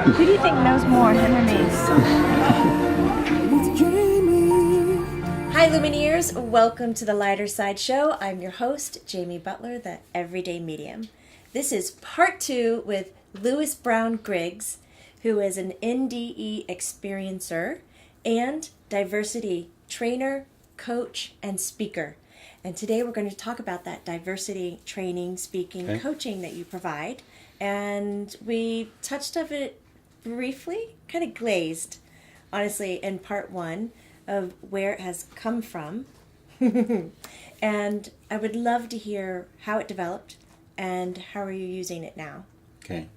Who do you think knows more, him or me? Hi Lumineers, welcome to the Lighter Side Show. I'm your host, Jamie Butler, the Everyday Medium. This is part 2 with Lewis Brown Griggs, who is an NDE experiencer and diversity trainer, coach, and speaker. And today we're going to talk about that diversity training, speaking, coaching that you provide. And we touched on it briefly, kind of glazed, honestly, in part 1 of where it has come from. And I would love to hear how it developed and how are you using it now. Okay.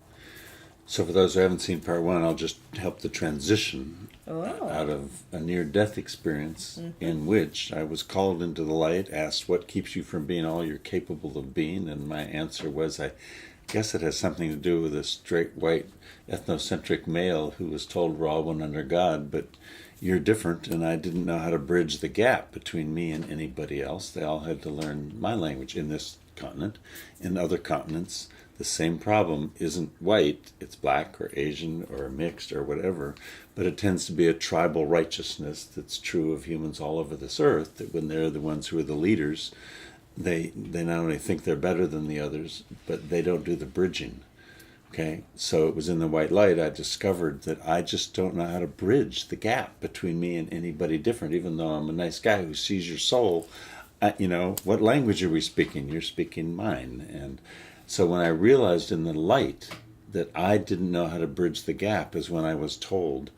So for those who haven't seen part 1, I'll just help the transition out of a near-death experience in which I was called into the light, asked what keeps you from being all you're capable of being, and my answer was, I guess it has something to do with a straight, white, ethnocentric male who was told we're all one under God, but you're different, and I didn't know how to bridge the gap between me and anybody else. They all had to learn my language in this continent. In other continents, the same problem isn't white, it's black or Asian or mixed or whatever, but it tends to be a tribal righteousness that's true of humans all over this earth, that when they're the ones who are the leaders, they not only think they're better than the others, but they don't do the bridging. Okay, so it was in the white light I discovered that I just don't know how to bridge the gap between me and anybody different, even though I'm a nice guy who sees your soul. What language are we speaking? You're speaking mine. And so when I realized in the light that I didn't know how to bridge the gap is when I was told,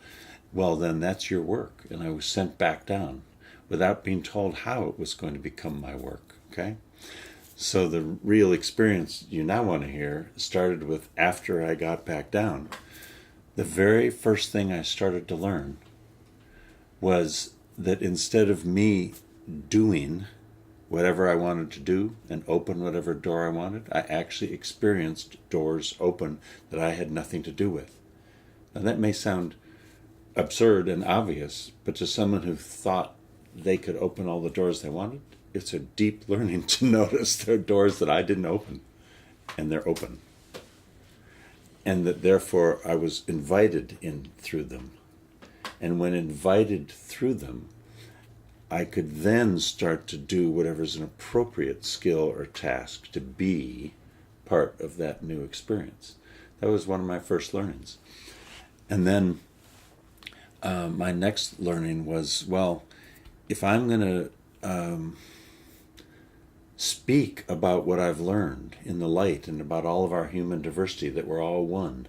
well, then that's your work. And I was sent back down without being told how it was going to become my work. Okay? So the real experience you now want to hear started with after I got back down. The very first thing I started to learn was that instead of me doing whatever I wanted to do and open whatever door I wanted, I actually experienced doors open that I had nothing to do with. Now that may sound absurd and obvious, but to someone who thought they could open all the doors they wanted, it's a deep learning to notice there are doors that I didn't open, and they're open. And that therefore I was invited in through them. And when invited through them, I could then start to do whatever's an appropriate skill or task to be part of that new experience. That was one of my first learnings. And then my next learning was, well, if I'm going to speak about what I've learned in the light and about all of our human diversity, that we're all one,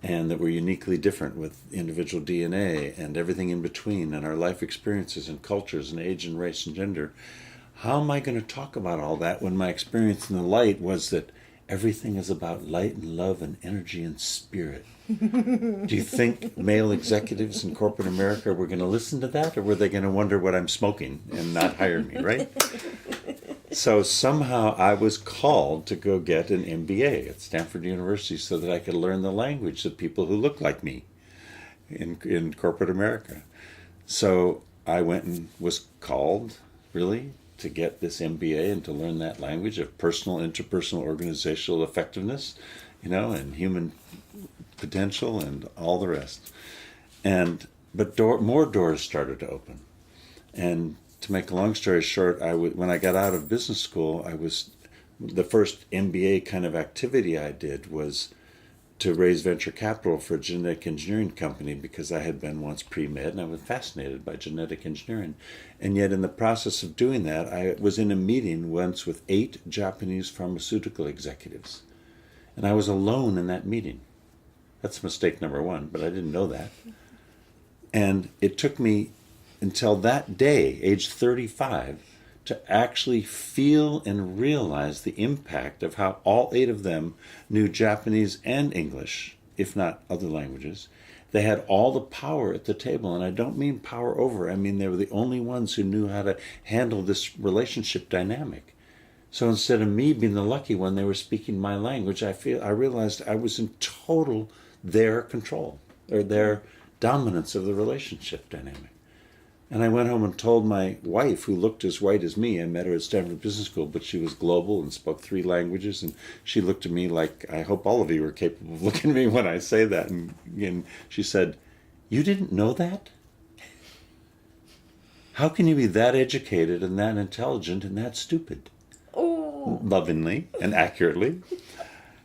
and that we're uniquely different with individual DNA and everything in between, and our life experiences and cultures and age and race and gender. How am I going to talk about all that when my experience in the light was that everything is about light and love and energy and spirit? Do you think male executives in corporate America were going to listen to that, or were they going to wonder what I'm smoking and not hire me, right? So somehow I was called to go get an MBA at Stanford University so that I could learn the language of people who look like me in corporate America. So I went and was called, really, to get this MBA and to learn that language of personal, interpersonal, organizational effectiveness, and human potential and all the rest. But more doors started to open. And to make a long story short, when I got out of business school, the first MBA kind of activity I did was to raise venture capital for a genetic engineering company because I had been once pre-med and I was fascinated by genetic engineering. And yet in the process of doing that, I was in a meeting once with 8 Japanese pharmaceutical executives. And I was alone in that meeting. That's mistake number 1, but I didn't know that. And it took me until that day, age 35, to actually feel and realize the impact of how all 8 of them knew Japanese and English, if not other languages. They had all the power at the table, and I don't mean power over. I mean they were the only ones who knew how to handle this relationship dynamic. So instead of me being the lucky one, they were speaking my language. I realized I was in total their control, or their dominance of the relationship dynamic. And I went home and told my wife, who looked as white as me. I met her at Stanford Business School, but she was global and spoke 3 languages. And she looked at me like, I hope all of you are capable of looking at me when I say that. And she said, "You didn't know that? How can you be that educated and that intelligent and that stupid?" Oh. Lovingly and accurately.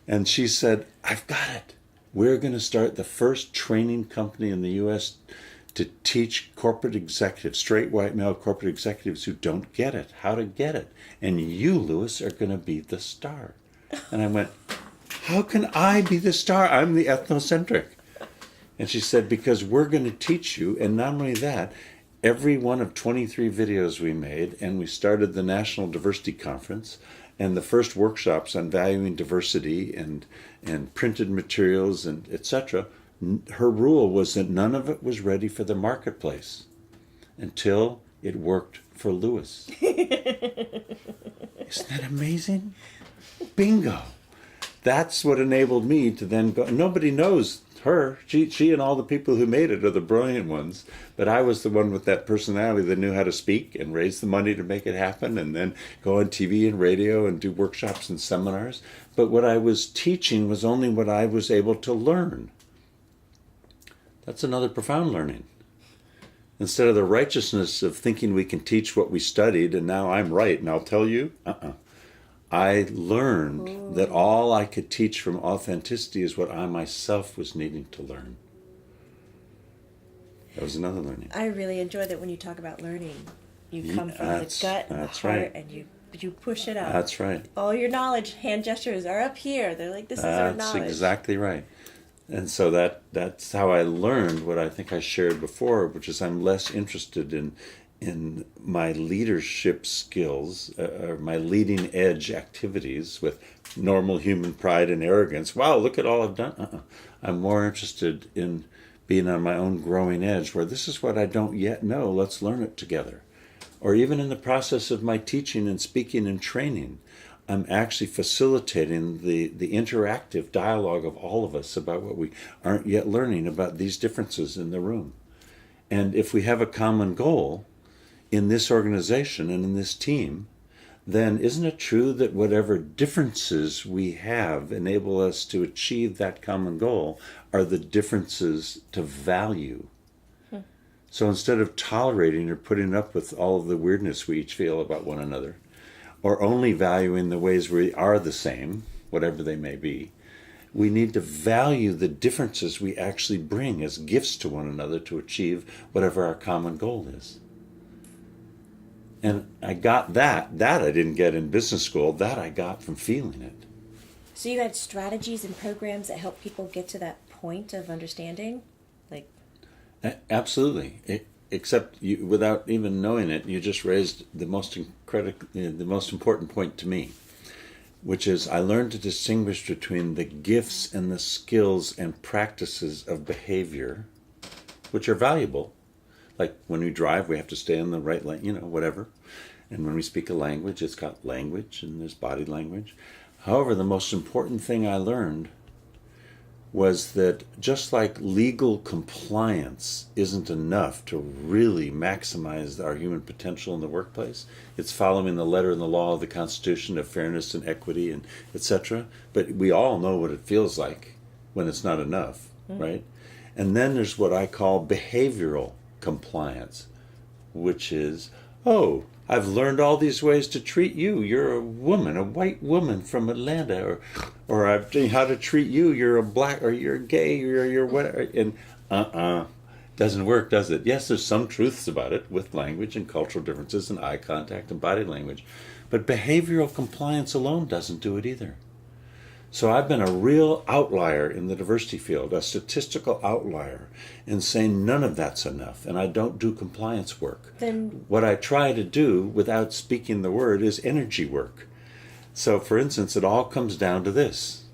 And she said, "I've got it. We're going to start the first training company in the U.S. to teach corporate executives, straight white male corporate executives who don't get it, how to get it. And you, Lewis, are going to be the star." And I went, "How can I be the star? I'm the ethnocentric." And she said, "Because we're going to teach you, and not only that, every one of 23 videos we made, and we started the National Diversity Conference, and the first workshops on valuing diversity and printed materials and etc. Her rule was that none of it was ready for the marketplace until it worked for Lewis." Isn't that amazing? Bingo. That's what enabled me to then go. Nobody knows her. She and all the people who made it are the brilliant ones. But I was the one with that personality that knew how to speak and raise the money to make it happen and then go on TV and radio and do workshops and seminars. But what I was teaching was only what I was able to learn. That's another profound learning. Instead of the righteousness of thinking we can teach what we studied and now I'm right and I'll tell you, I learned that all I could teach from authenticity is what I myself was needing to learn. That was another learning. I really enjoy that when you talk about learning. You come from the gut and the heart, right. and you push it out. That's right. All your knowledge, hand gestures are up here. They're like, this is our knowledge. That's exactly right. And so that's how I learned what I think I shared before, which is I'm less interested in my leadership skills or my leading edge activities with normal human pride and arrogance. Wow, look at all I've done. I'm more interested in being on my own growing edge where this is what I don't yet know. Let's learn it together. Or even in the process of my teaching and speaking and training, I'm actually facilitating the interactive dialogue of all of us about what we aren't yet learning about these differences in the room. And if we have a common goal in this organization and in this team, then isn't it true that whatever differences we have enable us to achieve that common goal are the differences to value? So instead of tolerating or putting up with all of the weirdness we each feel about one another, or only valuing the ways we are the same, whatever they may be, we need to value the differences we actually bring as gifts to one another to achieve whatever our common goal is. And I got that I didn't get in business school, that I got from feeling it. So you had strategies and programs that help people get to that point of understanding? Like, absolutely. Except you, without even knowing it, you just raised the most important point to me, which is I learned to distinguish between the gifts and the skills and practices of behavior, which are valuable. Like when we drive, we have to stay in the right lane, whatever. And when we speak a language, it's got language and there's body language. However, the most important thing I learned was that just like legal compliance isn't enough to really maximize our human potential in the workplace, it's following the letter and the law of the Constitution of fairness and equity and etc. But we all know what it feels like when it's not enough, right? And then there's what I call behavioral compliance, which is, oh, I've learned all these ways to treat you. You're a woman, a white woman from Atlanta, or I've seen how to treat you. You're a black, or you're gay, or you're whatever. And doesn't work, does it? Yes, there's some truths about it with language and cultural differences and eye contact and body language, but behavioral compliance alone doesn't do it either. So I've been a real outlier in the diversity field, a statistical outlier, in saying none of that's enough, and I don't do compliance work. Then what I try to do, without speaking the word, is energy work. So, for instance, it all comes down to this.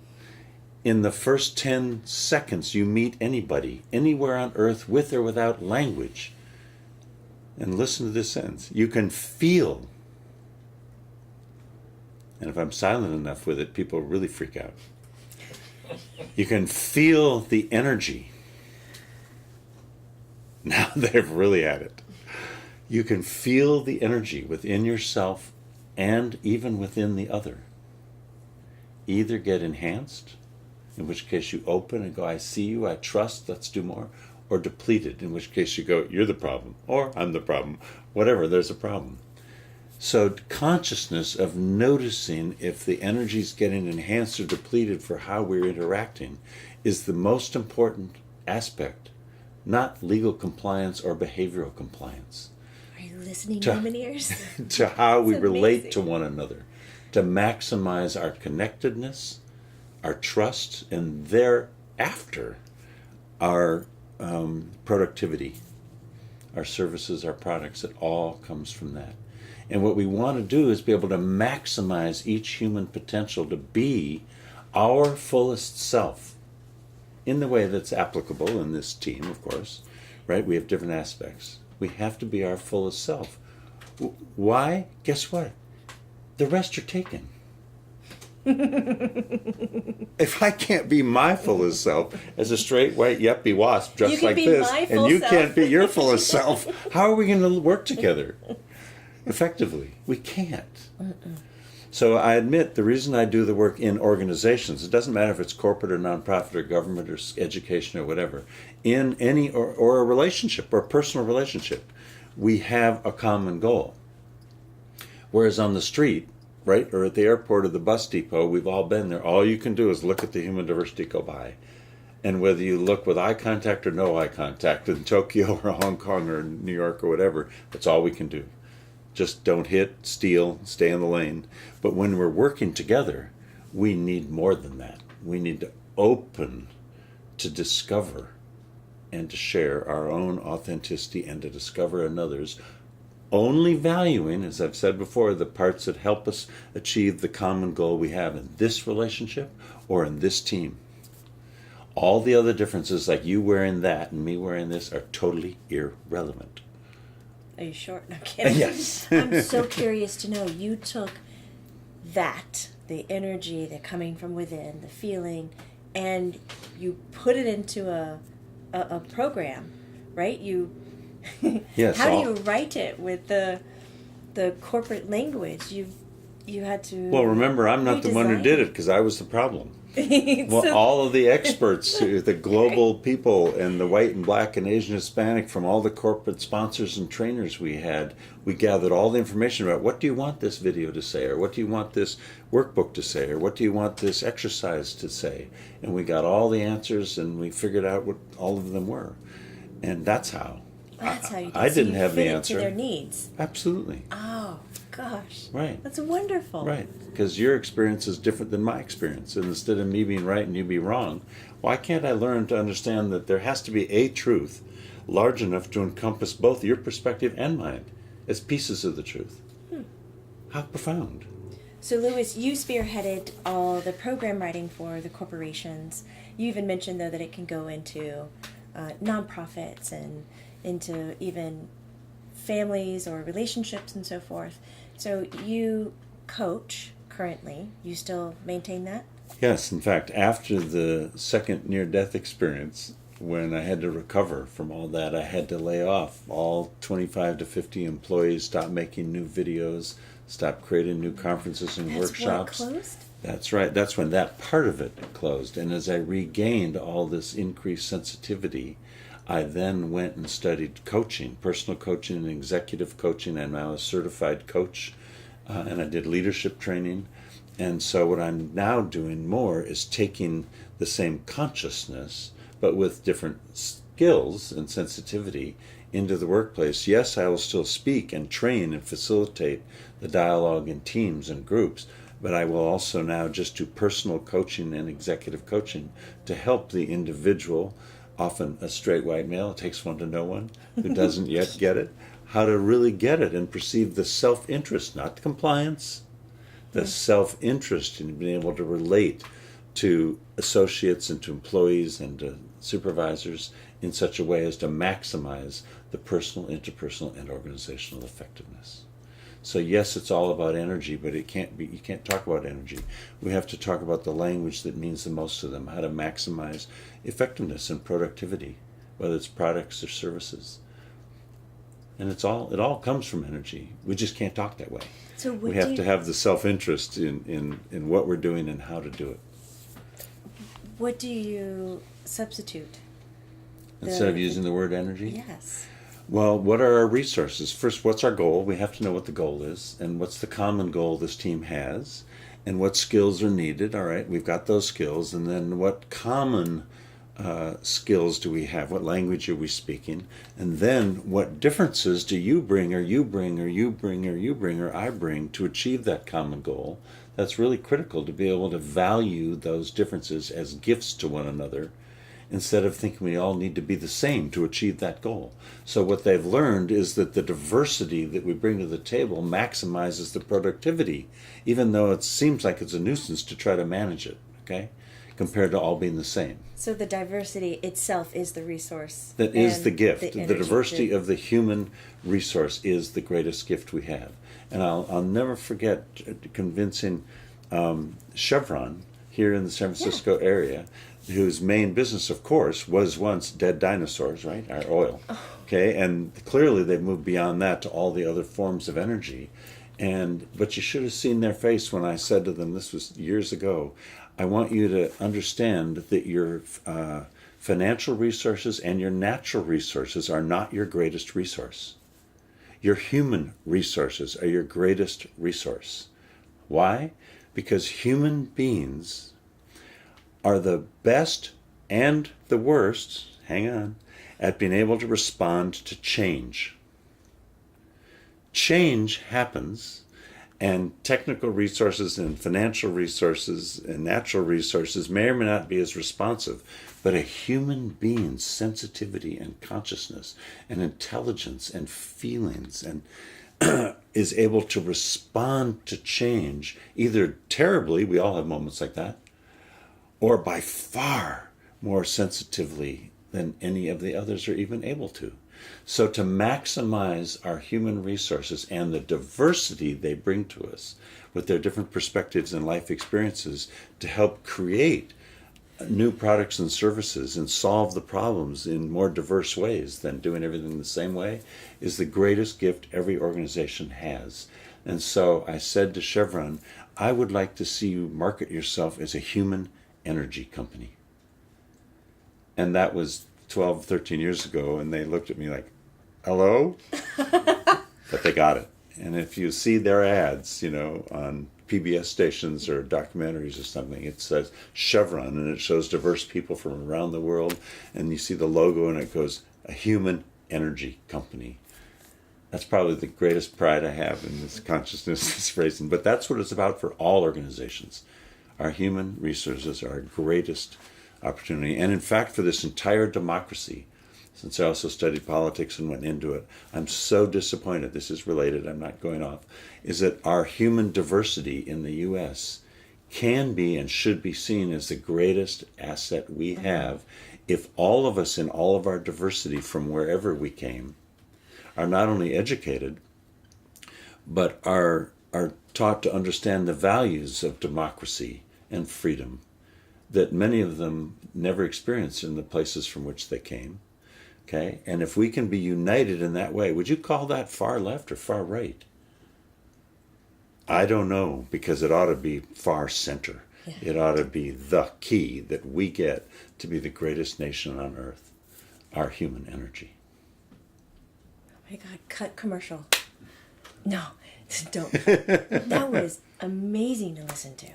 In the first 10 seconds you meet anybody, anywhere on earth, with or without language, and listen to this sentence, you can feel. And if I'm silent enough with it, people really freak out. You can feel the energy. Now they've really had it. you can feel the energy within yourself and even within the other. Either get enhanced, in which case you open and go, I see you, I trust, let's do more, or depleted, in which case you go, you're the problem, or I'm the problem, whatever, there's a problem. So consciousness of noticing if the energy is getting enhanced or depleted for how we're interacting is the most important aspect, not legal compliance or behavioral compliance. Are you listening, human ears? To how we relate amazing. to one another, to maximize our connectedness, our trust, and thereafter our productivity, our services, our products. It all comes from that. And what we want to do is be able to maximize each human potential to be our fullest self in the way that's applicable in this team, of course, right? We have different aspects. We have to be our fullest self. Why? Guess what? The rest are taken. If I can't be my fullest self as a straight white yuppie wasp dressed like this, and you can't be your fullest self, how are we going to work together effectively? We can't. So I admit the reason I do the work in organizations, it doesn't matter if it's corporate or nonprofit or government or education or whatever, in any or a relationship or a personal relationship, we have a common goal. Whereas on the street, right, or at the airport or the bus depot, we've all been there. All you can do is look at the human diversity go by. And whether you look with eye contact or no eye contact in Tokyo or Hong Kong or New York or whatever, that's all we can do. Just don't hit, steal, stay in the lane. But when we're working together, we need more than that. We need to open to discover and to share our own authenticity and to discover another's, only valuing, as I've said before, the parts that help us achieve the common goal we have in this relationship or in this team. All the other differences, like you wearing that and me wearing this, are totally irrelevant. Are you sure? No kidding. Yes. I'm so curious to know. You took that, the energy that coming from within, the feeling, and you put it into a program, right? You Yes. how do you write it with the corporate language? You had to. Well, remember, I'm not the one who redesign did it because I was the problem. Well, So- all of the experts, the global people and the white and black and Asian Hispanic from all the corporate sponsors and trainers we had, we gathered all the information about what do you want this video to say, or what do you want this workbook to say, or what do you want this exercise to say. And we got all the answers and we figured out what all of them were. And that's how. That's how you did. I So didn't you have the fit it answer. to their needs. Absolutely. Oh gosh. Right. That's wonderful. Right, because your experience is different than my experience. And instead of me being right and you be wrong, why can't I learn to understand that there has to be a truth large enough to encompass both your perspective and mine as pieces of the truth? How profound. So, Lewis, you spearheaded all the program writing for the corporations. You even mentioned, though, that it can go into nonprofits and into even families or relationships and so forth. So you coach currently. You still maintain that? Yes, in fact, after the second near-death experience, when I had to recover from all that, I had to lay off all 25 to 50 employees, stop making new videos, stop creating new conferences and workshops. What closed? That's right. That's when that part of it closed. And as I regained all this increased sensitivity, I then went and studied coaching, personal coaching and executive coaching. I'm now a certified coach, and I did leadership training. And so what I'm now doing more is taking the same consciousness, but with different skills and sensitivity into the workplace. Yes, I will still speak and train and facilitate the dialogue in teams and groups, but I will also now just do personal coaching and executive coaching to help the individual, often a straight white male, it takes one to know one, who doesn't yet get it, how to really get it and perceive the self-interest, not compliance, the self-interest in being able to relate to associates and to employees and to supervisors in such a way as to maximize the personal, interpersonal, and organizational effectiveness. So yes, it's all about energy, but you can't talk about energy. We have to talk about the language that means the most to them, how to maximize effectiveness and productivity, whether it's products or services. And it all comes from energy. We just can't talk that way. So we have to have the self-interest in what we're doing and how to do it. What do you substitute? Instead of using the word energy? Yes. Well, what are our resources? First, what's our goal? We have to know what the goal is, and what's the common goal this team has, and what skills are needed. All right, we've got those skills, and then what common skills do we have? What language are we speaking? And then what differences do you bring, or you bring, or you bring, or you bring, or I bring to achieve that common goal? That's really critical to be able to value those differences as gifts to one another, instead of thinking we all need to be the same to achieve that goal. So what they've learned is that the diversity that we bring to the table maximizes the productivity, even though it seems like it's a nuisance to try to manage it, okay, compared to all being the same. So the diversity itself is the resource. That is the gift. The The diversity of the human resource is the greatest gift we have. And I'll never forget convincing Chevron here in the San Francisco area, whose main business, of course, was once dead dinosaurs, right? Our oil. Okay, and clearly they've moved beyond that to all the other forms of energy. But you should have seen their face when I said to them, this was years ago, I want you to understand that your financial resources and your natural resources are not your greatest resource. Your human resources are your greatest resource. Why? Because human beings are the best and the worst, hang on, at being able to respond to change. Change happens, and technical resources and financial resources and natural resources may or may not be as responsive, but a human being's sensitivity and consciousness and intelligence and feelings and is able to respond to change either terribly, we all have moments like that, or by far more sensitively than any of the others are even able to. So to maximize our human resources and the diversity they bring to us with their different perspectives and life experiences to help create new products and services and solve the problems in more diverse ways than doing everything the same way is the greatest gift every organization has. And so I said to Chevron, I would like to see you market yourself as a human energy company. And that was 12, 13 years ago, and they looked at me like, hello? But they got it. And if you see their ads, on PBS stations or documentaries or something, it says Chevron, and it shows diverse people from around the world, and you see the logo, and it goes, a human energy company. That's probably the greatest pride I have in this consciousness, this phrasing. But that's what it's about for all organizations. Our human resources are our greatest opportunity. And in fact, for this entire democracy, since I also studied politics and went into it, I'm so disappointed, this is related, I'm not going off, is that our human diversity in the U.S. can be and should be seen as the greatest asset we have if all of us in all of our diversity from wherever we came are not only educated, but are taught to understand the values of democracy and freedom that many of them never experienced in the places from which they came. Okay? And if we can be united in that way, would you call that far left or far right? I don't know, because it ought to be far center. Yeah. It ought to be the key that we get to be the greatest nation on earth, our human energy. Oh my God, cut commercial. No, don't. That was amazing to listen to.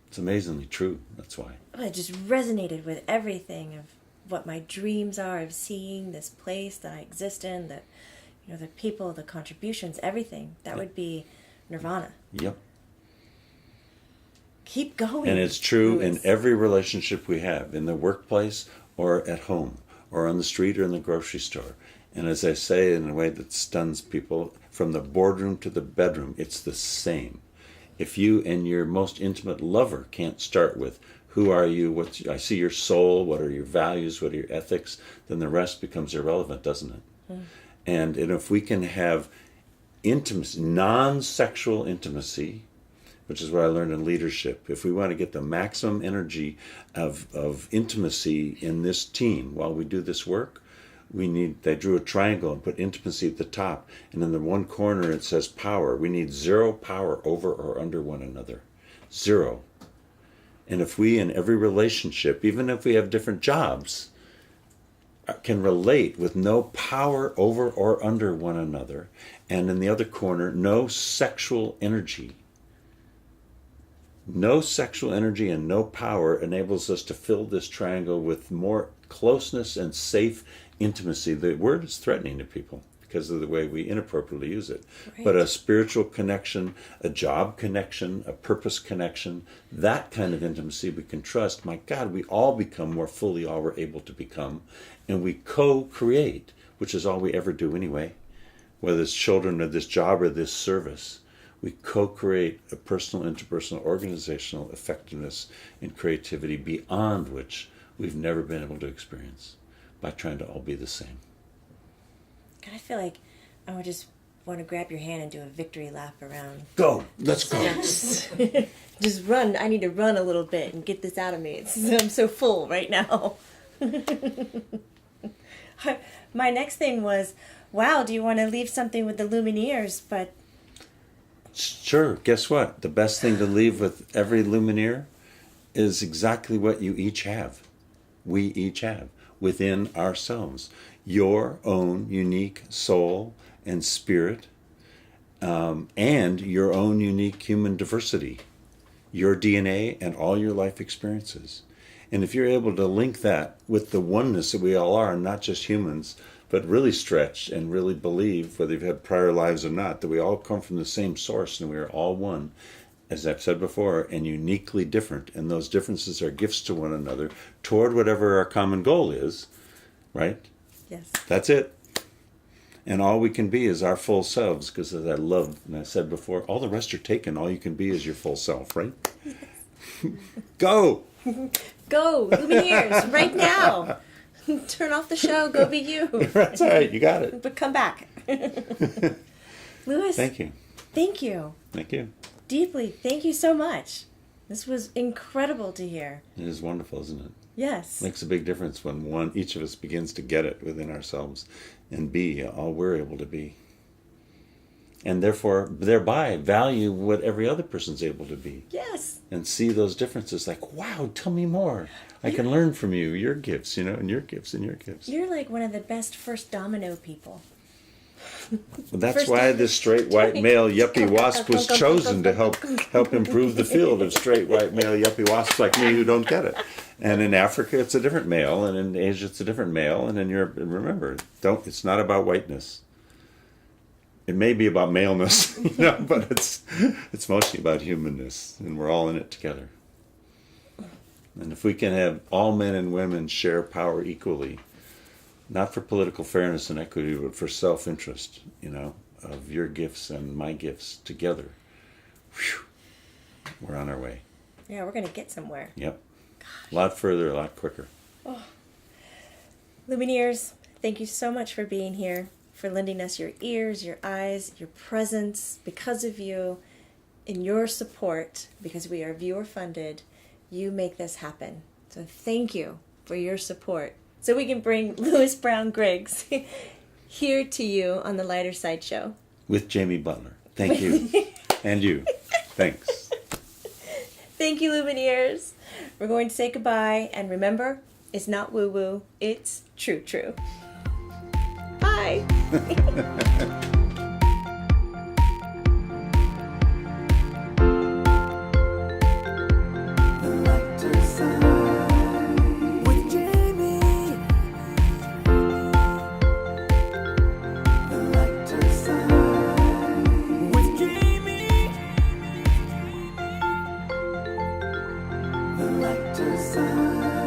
It's amazingly true, that's why. It just resonated with everything of what my dreams are of seeing this place that I exist in, that, the people, the contributions, everything. That would be nirvana. Yep. Keep going. And it's true Lewis. in every relationship we have, in the workplace or at home or on the street or in the grocery store. And as I say in a way that stuns people, from the boardroom to the bedroom, it's the same. If you and your most intimate lover can't start with, who are you, I see your soul, what are your values, what are your ethics, then the rest becomes irrelevant, doesn't it? Mm. And if we can have intimacy, non-sexual intimacy, which is what I learned in leadership, if we want to get the maximum energy of intimacy in this team while we do this work, They drew a triangle and put intimacy at the top, and in the one corner it says power. We need zero power over or under one another. Zero. And if we, in every relationship, even if we have different jobs, can relate with no power over or under one another, and in the other corner, no sexual energy. No sexual energy and no power enables us to fill this triangle with more closeness and safe intimacy. The word is threatening to people because of the way we inappropriately use it. Right. But a spiritual connection, a job connection, a purpose connection, that kind of intimacy we can trust. My God, we all become more fully all we're able to become. And we co-create, which is all we ever do anyway, whether it's children or this job or this service. We co-create a personal, interpersonal, organizational effectiveness and creativity beyond which we've never been able to experience by trying to all be the same. God, I feel like I would just want to grab your hand and do a victory lap around. Go! Let's go! Just run. I need to run a little bit and get this out of me. I'm so full right now. My next thing was, wow, do you want to leave something with the Lumineers? But sure. Guess what? The best thing to leave with every Lumineer is exactly what you each have. We each have within ourselves. Your own unique soul and spirit, and your own unique human diversity, your DNA and all your life experiences. And if you're able to link that with the oneness that we all are, not just humans, but really stretch and really believe, whether you've had prior lives or not, that we all come from the same source and we are all one, as I've said before, and uniquely different. And those differences are gifts to one another toward whatever our common goal is, right? yes. That's it. And all we can be is our full selves, because as I love, and I said before, all the rest are taken. All you can be is your full self, right? Go! Go, Lumineers, right now. Turn off the show, go be you. That's all right, you got it. But come back. Lewis. Thank you. Thank you. Thank you. Deeply. Thank you so much. This was incredible to hear. It is wonderful, isn't it? Yes. Makes a big difference when each of us begins to get it within ourselves and be all we're able to be. And therefore, thereby, value what every other person's able to be. Yes. And see those differences like, wow, tell me more. I can learn from you, your gifts, and your gifts and your gifts. You're like one of the best first domino people. That's First why this straight white male yuppie wasp was chosen to help improve the field of straight white male yuppie wasps like me who don't get it. And in Africa, it's a different male, and in Asia, it's a different male, and in Europe, and remember, it's not about whiteness. It may be about maleness, but it's mostly about humanness, and we're all in it together. And if we can have all men and women share power equally, not for political fairness and equity, but for self-interest, of your gifts and my gifts together, we're on our way. Yeah, we're going to get somewhere. Yep. A lot further, a lot quicker. Oh. Lumineers, thank you so much for being here, for lending us your ears, your eyes, your presence. Because of you and your support, because we are viewer funded, you make this happen. So thank you for your support. So we can bring Lewis Brown Griggs here to you on the Lighter Side Show. With Jamie Butler. Thank you. And you. Thanks. Thank you, Lumineers. We're going to say goodbye. And remember, it's not woo-woo. It's true. Bye. Side.